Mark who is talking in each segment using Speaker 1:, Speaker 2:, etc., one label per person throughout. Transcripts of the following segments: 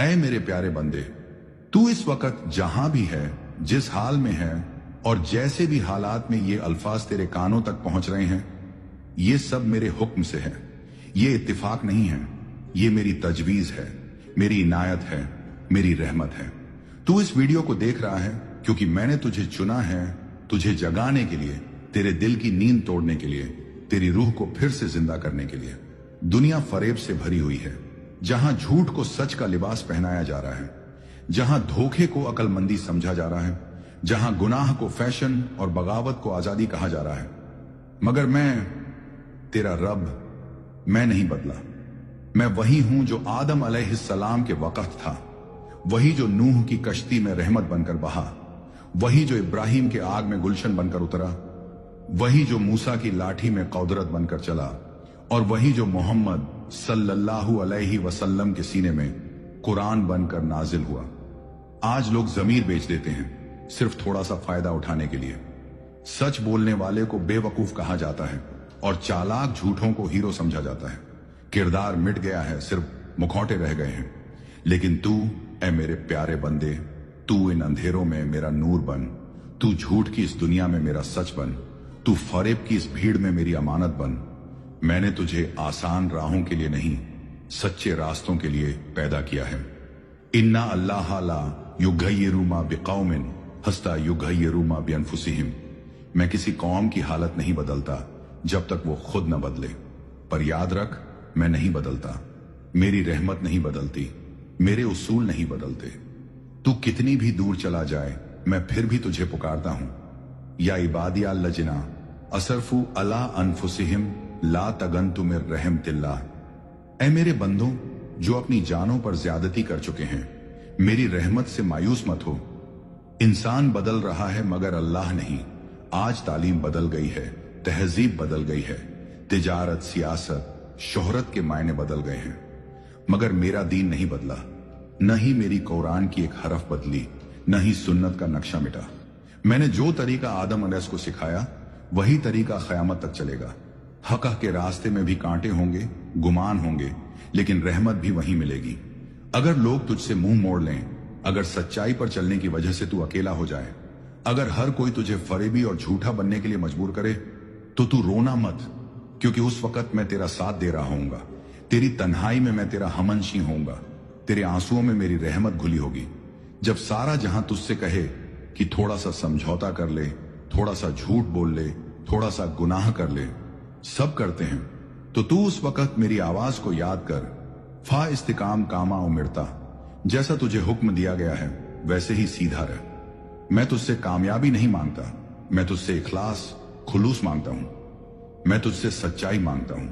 Speaker 1: ऐ मेरे प्यारे बंदे, तू इस वक्त जहां भी है, जिस हाल में है और जैसे भी हालात में ये अल्फाज तेरे कानों तक पहुंच रहे हैं, ये सब मेरे हुक्म से है। ये इत्तिफाक नहीं है, ये मेरी तजवीज है, मेरी इनायत है, मेरी रहमत है। तू इस वीडियो को देख रहा है क्योंकि मैंने तुझे चुना है, तुझे जगाने के लिए, तेरे दिल की नींद तोड़ने के लिए, तेरी रूह को फिर से जिंदा करने के लिए। दुनिया फरेब से भरी हुई है, जहां झूठ को सच का लिबास पहनाया जा रहा है, जहां धोखे को अकलमंदी समझा जा रहा है, जहां गुनाह को फैशन और बगावत को आजादी कहा जा रहा है। मगर मैं तेरा रब, मैं नहीं बदला। मैं वही हूं जो आदम अलैहिस्सलाम के वक्त था, वही जो नूह की कश्ती में रहमत बनकर बहा, वही जो इब्राहिम के आग में गुलशन बनकर उतरा, वही जो मूसा की लाठी में कौदरत बनकर चला, और वही जो मोहम्मद सल्लल्लाहु अलैहि वसल्लम के सीने में कुरान बनकर नाजिल हुआ। आज लोग जमीर बेच देते हैं सिर्फ थोड़ा सा फायदा उठाने के लिए। सच बोलने वाले को बेवकूफ कहा जाता है और चालाक झूठों को हीरो समझा जाता है। किरदार मिट गया है, सिर्फ मुखौटे रह गए हैं। लेकिन तू, ऐ मेरे प्यारे बंदे, तू इन अंधेरों में मेरा नूर बन, तू झूठ की इस दुनिया में मेरा सच बन, तू फरेब की इस भीड़ में मेरी अमानत बन। मैंने तुझे आसान राहों के लिए नहीं, सच्चे रास्तों के लिए पैदा किया है। इन्ना अल्लाह ला युगय्यिरु मा बिकौमिन हस्ता युगय्यिरु मा बिअनफुसिहिम। मैं किसी कौम की हालत नहीं बदलता जब तक वो खुद न बदले। पर याद रख, मैं नहीं बदलता, मेरी रहमत नहीं बदलती, मेरे उसूल नहीं बदलते। तू कितनी भी दूर चला जाए, मैं फिर भी तुझे पुकारता हूं। या इबादिया लजना असरफू अला अनफुसिहिम ला तगन्तु मिर रहमतिल्लाह। ऐ मेरे बंदों जो अपनी जानों पर ज्यादती कर चुके हैं, मेरी रहमत से मायूस मत हो। इंसान बदल रहा है मगर अल्लाह नहीं। आज तालीम बदल गई है, तहजीब बदल गई है, तिजारत, सियासत, शोहरत के मायने बदल गए हैं, मगर मेरा दीन नहीं बदला। न ही मेरी कुरान की एक हरफ बदली, न ही सुन्नत का नक्शा मिटा। मैंने जो तरीका आदम अलैहिस्सलाम को सिखाया, वही तरीका क़यामत तक चलेगा। हक के रास्ते में भी कांटे होंगे, गुमान होंगे, लेकिन रहमत भी वहीं मिलेगी। अगर लोग तुझसे मुंह मोड़ लें, अगर सच्चाई पर चलने की वजह से तू अकेला हो जाए, अगर हर कोई तुझे फरेबी और झूठा बनने के लिए मजबूर करे, तो तू रोना मत, क्योंकि उस वक्त मैं तेरा साथ दे रहा हूंगा। तेरी तन्हाई में मैं तेरा हमनशी होऊंगा, तेरे आंसुओं में मेरी रहमत घुली होगी। जब सारा जहां तुझसे कहे कि थोड़ा सा समझौता कर ले, थोड़ा सा झूठ बोल ले, थोड़ा सा गुनाह कर ले, सब करते हैं, तो तू उस वक्त मेरी आवाज को याद कर। फा इस्तिकाम कामा उमिरता, जैसा तुझे हुक्म दिया गया है वैसे ही सीधा रह। मैं तुझसे कामयाबी नहीं मांगता, मैं तुझसे इखलास, खुलूस मांगता हूं। मैं तुझसे सच्चाई मांगता हूं,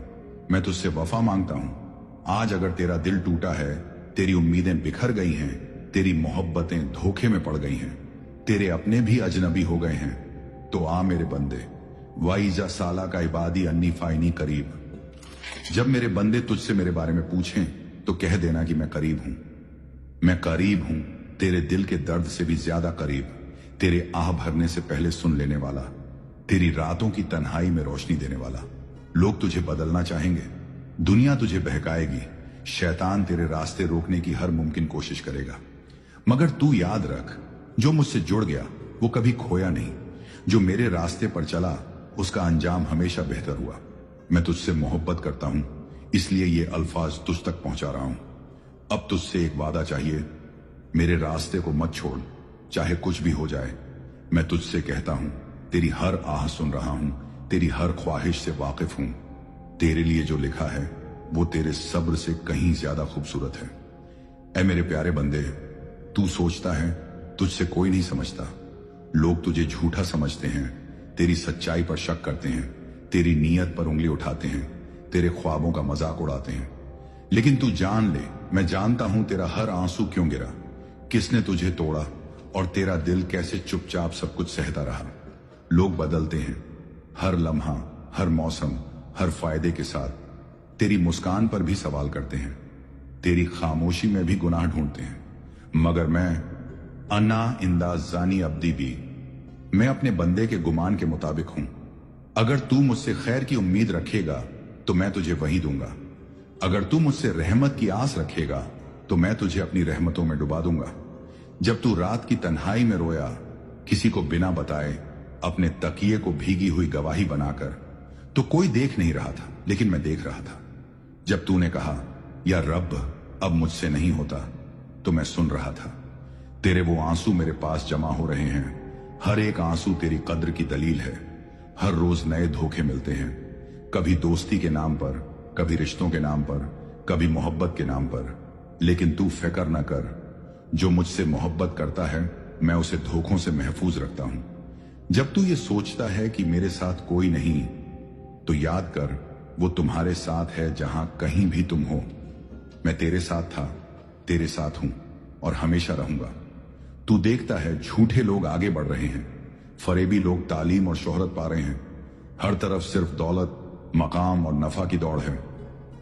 Speaker 1: मैं तुझसे वफा मांगता हूं। आज अगर तेरा दिल टूटा है, तेरी उम्मीदें बिखर गई हैं, तेरी मोहब्बतें धोखे में पड़ गई हैं, तेरे अपने भी अजनबी हो गए हैं, तो आ मेरे बंदे, वाइजा साला का इबादी अन्नी फाइनी करीब। जब मेरे बंदे तुझसे मेरे बारे में पूछें तो कह देना कि मैं करीब हूं। मैं करीब हूं, तेरे दिल के दर्द से भी ज्यादा करीब, तेरे आह भरने से पहले सुन लेने वाला, तेरी रातों की तन्हाई में रोशनी देने वाला। लोग तुझे बदलना चाहेंगे, दुनिया तुझे बहकाएगी, शैतान तेरे रास्ते रोकने की हर मुमकिन कोशिश करेगा, मगर तू याद रख, जो मुझसे जुड़ गया वो कभी खोया नहीं। जो मेरे रास्ते पर चला उसका अंजाम हमेशा बेहतर हुआ। मैं तुझसे मोहब्बत करता हूं, इसलिए ये अल्फाज तुझ तक पहुंचा रहा हूं। अब तुझसे एक वादा चाहिए, मेरे रास्ते को मत छोड़, चाहे कुछ भी हो जाए। मैं तुझसे कहता हूं, तेरी हर आह सुन रहा हूं, तेरी हर ख्वाहिश से वाकिफ हूं। तेरे लिए जो लिखा है वो तेरे सब्र से कहीं ज्यादा खूबसूरत है। ऐ मेरे प्यारे बंदे, तू सोचता है तुझसे कोई नहीं समझता, लोग तुझे झूठा समझते हैं, तेरी सच्चाई पर शक करते हैं, तेरी नीयत पर उंगली उठाते हैं, तेरे ख्वाबों का मजाक उड़ाते हैं। लेकिन तू जान ले, मैं जानता हूं तेरा हर आंसू क्यों गिरा, किसने तुझे तोड़ा और तेरा दिल कैसे चुपचाप सब कुछ सहता रहा। लोग बदलते हैं, हर लम्हा, हर मौसम, हर फायदे के साथ। तेरी मुस्कान पर भी सवाल करते हैं, तेरी खामोशी में भी गुनाह ढूंढते हैं, मगर मैं अन्ना इंदा जानी अब्दी भी, मैं अपने बंदे के गुमान के मुताबिक हूं। अगर तू मुझसे खैर की उम्मीद रखेगा तो मैं तुझे वही दूंगा, अगर तू मुझसे रहमत की आस रखेगा तो मैं तुझे अपनी रहमतों में डुबा दूंगा। जब तू रात की तन्हाई में रोया, किसी को बिना बताए, अपने तकिए को भीगी हुई गवाही बनाकर, तो कोई देख नहीं रहा था लेकिन मैं देख रहा था। जब तूने कहा या रब अब मुझसे नहीं होता, तो मैं सुन रहा था। तेरे वो आंसू मेरे पास जमा हो रहे हैं, हर एक आंसू तेरी कद्र की दलील है। हर रोज नए धोखे मिलते हैं, कभी दोस्ती के नाम पर, कभी रिश्तों के नाम पर, कभी मोहब्बत के नाम पर। लेकिन तू फिक्र न कर, जो मुझसे मोहब्बत करता है मैं उसे धोखों से महफूज रखता हूं। जब तू ये सोचता है कि मेरे साथ कोई नहीं, तो याद कर वो तुम्हारे साथ है जहां कहीं भी तुम हो। मैं तेरे साथ था, तेरे साथ हूं और हमेशा रहूंगा। तू देखता है झूठे लोग आगे बढ़ रहे हैं, फरेबी लोग तालीम और शोहरत पा रहे हैं, हर तरफ सिर्फ दौलत, मकाम और नफा की दौड़ है।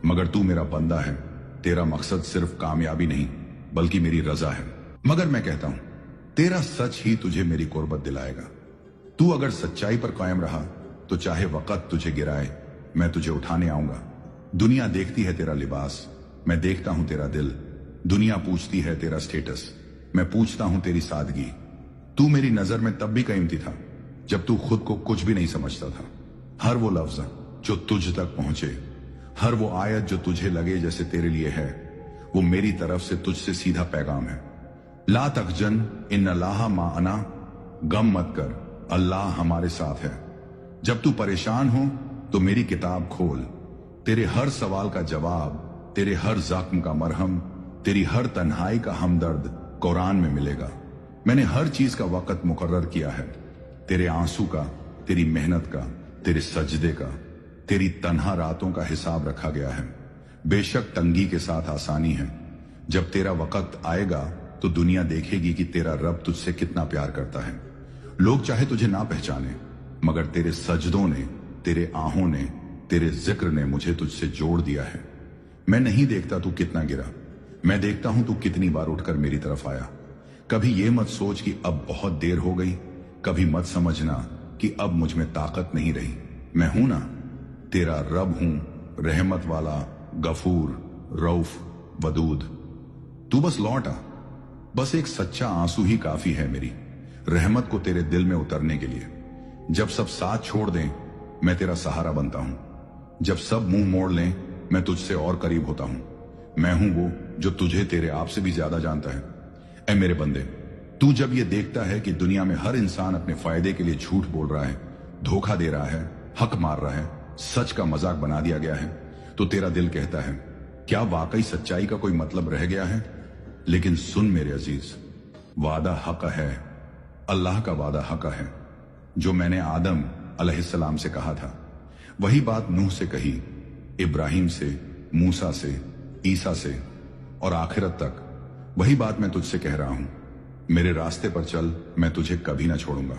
Speaker 1: मगर तू मेरा बंदा है, तेरा मकसद सिर्फ कामयाबी नहीं बल्कि मेरी रजा है। मगर मैं कहता हूं तेरा सच ही तुझे मेरी कुर्बत दिलाएगा। तू अगर सच्चाई पर कायम रहा तो चाहे वक्त तुझे गिराए, मैं तुझे उठाने आऊंगा। दुनिया देखती है तेरा लिबास, मैं देखता हूं तेरा दिल। दुनिया पूछती है तेरा स्टेटस, मैं पूछता हूं तेरी सादगी। तू मेरी नजर में तब भी कीमती था जब तू खुद को कुछ भी नहीं समझता था। हर वो लफ्ज जो तुझ तक पहुंचे, हर वो आयत जो तुझे लगे जैसे तेरे लिए है, वो मेरी तरफ से तुझसे सीधा पैगाम है। ला तखजन इन्नल्लाह माअना, गम मत कर, अल्लाह हमारे साथ है। जब तू परेशान हो तो मेरी किताब खोल, तेरे हर सवाल का जवाब, तेरे हर जख्म का मरहम, तेरी हर तन्हाई का हमदर्द कुरान में मिलेगा। मैंने हर चीज का वक्त मुकर्रर किया है, तेरे आंसू का, तेरी मेहनत का, तेरे सजदे का, तेरी तन्हा रातों का हिसाब रखा गया है। बेशक तंगी के साथ आसानी है। जब तेरा वक्त आएगा तो दुनिया देखेगी कि तेरा रब तुझसे कितना प्यार करता है। लोग चाहे तुझे ना पहचाने, मगर तेरे सजदों ने, तेरे आहों ने, तेरे जिक्र ने मुझे तुझसे जोड़ दिया है। मैं नहीं देखता तू कितना गिरा, मैं देखता हूं तू कितनी बार उठकर मेरी तरफ आया। कभी ये मत सोच कि अब बहुत देर हो गई, कभी मत समझना कि अब मुझ में ताकत नहीं रही। मैं हूं ना, तेरा रब हूं, रहमत वाला, गफूर, रऊफ, वदूद। तू बस लौट आ, बस एक सच्चा आंसू ही काफी है मेरी रहमत को तेरे दिल में उतरने के लिए। जब सब साथ छोड़ दें, मैं तेरा सहारा बनता हूं। जब सब मुंह मोड़ लें, मैं तुझसे और करीब होता हूं। मैं हूं वो जो तुझे तेरे आप से भी ज्यादा जानता है। ऐ मेरे बंदे, तू जब ये देखता है कि दुनिया में हर इंसान अपने फायदे के लिए झूठ बोल रहा है, धोखा दे रहा है, हक मार रहा है, सच का मजाक बना दिया गया है, तो तेरा दिल कहता है क्या वाकई सच्चाई का कोई मतलब रह गया है? लेकिन सुन मेरे अजीज, वादा हक है, अल्लाह का वादा हक है। जो मैंने आदम अलैहिस्सलाम से कहा था, वही बात नूह से कही, इब्राहिम से, मूसा से, ईसा से और आखिरत तक वही बात मैं तुझसे कह रहा हूं। मेरे रास्ते पर चल, मैं तुझे कभी ना छोड़ूंगा।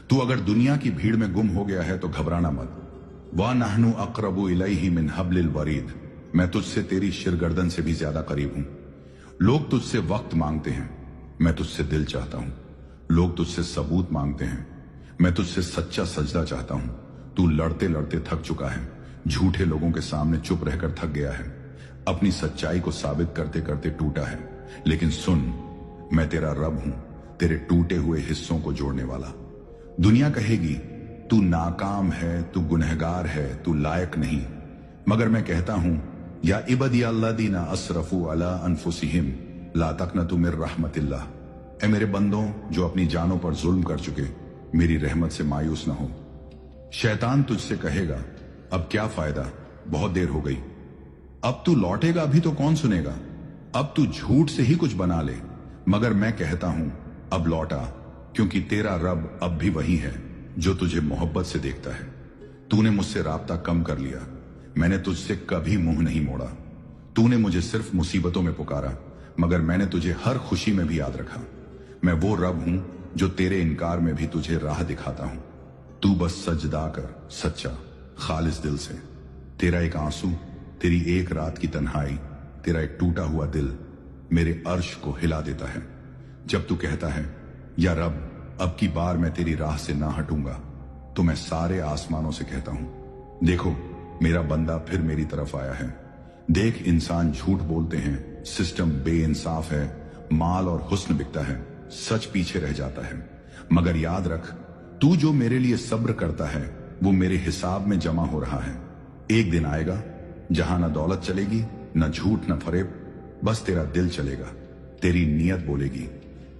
Speaker 1: तू अगर दुनिया की भीड़ में गुम हो गया है तो घबराना मत। वा नहनु अक़रबु इलैहि मिन हब्लिल वरीद, मैं तुझसे तेरी शिरगर्दन से भी ज्यादा करीब हूं। लोग तुझसे वक्त मांगते हैं, मैं तुझसे दिल चाहता हूं। लोग तुझसे सबूत मांगते हैं, मैं तुझसे सच्चा सजदा चाहता हूं। तू लड़ते लड़ते थक चुका है, झूठे लोगों के सामने चुप रहकर थक गया है, अपनी सच्चाई को साबित करते करते टूटा है। लेकिन सुन, मैं तेरा रब हूं, तेरे टूटे हुए हिस्सों को जोड़ने वाला। दुनिया कहेगी तू नाकाम है, तू गुनहगार है, तू लायक नहीं, मगर मैं कहता हूं या इबदी अल्लादीना असरफू अला अनफुसिहिम ला तकनतु मिर रहमतिल्लाह। ए मेरे बंदों जो अपनी जानों पर जुल्म कर चुके, मेरी रहमत से मायूस न हो। शैतान तुझसे कहेगा अब क्या फायदा, बहुत देर हो गई, अब तू लौटेगा भी तो कौन सुनेगा, अब तू झूठ से ही कुछ बना ले। मगर मैं कहता हूं अब लौटा, क्योंकि तेरा रब अब भी वही है जो तुझे मोहब्बत से देखता है। तूने मुझसे राब्ता कम कर लिया, मैंने तुझसे कभी मुंह नहीं मोड़ा। तूने मुझे सिर्फ मुसीबतों में पुकारा, मगर मैंने तुझे हर खुशी में भी याद रखा। मैं वो रब हूं जो तेरे इनकार में भी तुझे राह दिखाता हूं। तू बस सजदा कर, सच्चा खालिस दिल से। तेरा एक आंसू, तेरी एक रात की तन्हाई, तेरा एक टूटा हुआ दिल मेरे अर्श को हिला देता है। जब तू कहता है या रब अब की बार मैं तेरी राह से ना हटूंगा, तो मैं सारे आसमानों से कहता हूं देखो मेरा बंदा फिर मेरी तरफ आया है। देख इंसान झूठ बोलते हैं, सिस्टम बेइंसाफ है, माल और हुस्न बिकता है, सच पीछे रह जाता है। मगर याद रख, तू जो मेरे लिए सब्र करता है वो मेरे हिसाब में जमा हो रहा है। एक दिन आएगा जहां न दौलत चलेगी, न झूठ, न फरेब, बस तेरा दिल चलेगा, तेरी नीयत बोलेगी,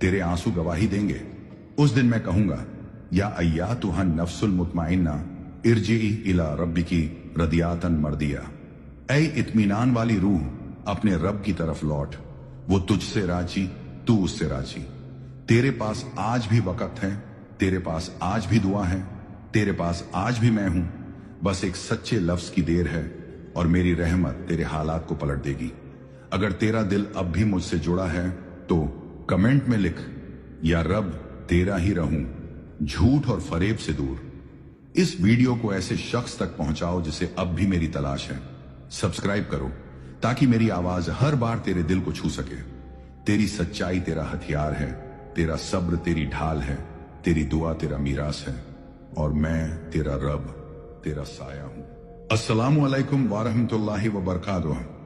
Speaker 1: तेरे आंसू गवाही देंगे। उस दिन मैं कहूंगा, या अय्यातुहा नफ्सुल मुतमइन्ना इरजिई इला रब्बिकी रदियातन मर्दिया। ऐ इत्मीनान वाली रूह, अपने रब की तरफ लौट, वो तुझसे राजी, तू उससे राजी। तेरे पास आज भी वक्त है, तेरे पास आज भी दुआ है, तेरे पास आज भी मैं हूं। बस एक सच्चे लफ्ज की देर है और मेरी रहमत तेरे हालात को पलट देगी। अगर तेरा दिल अब भी मुझसे जुड़ा है तो कमेंट में लिख, या रब तेरा ही रहूं, झूठ और फरेब से दूर। इस वीडियो को ऐसे शख्स तक पहुंचाओ जिसे अब भी मेरी तलाश है। सब्सक्राइब करो ताकि मेरी आवाज हर बार तेरे दिल को छू सके। तेरी सच्चाई तेरा हथियार है, तेरा सब्र तेरी ढाल है, तेरी दुआ तेरा मीरास है, और मैं तेरा रब, तेरा साया हूं। अस्सलामु अलैकुम व रहमतुल्लाहि व बरकातुहू।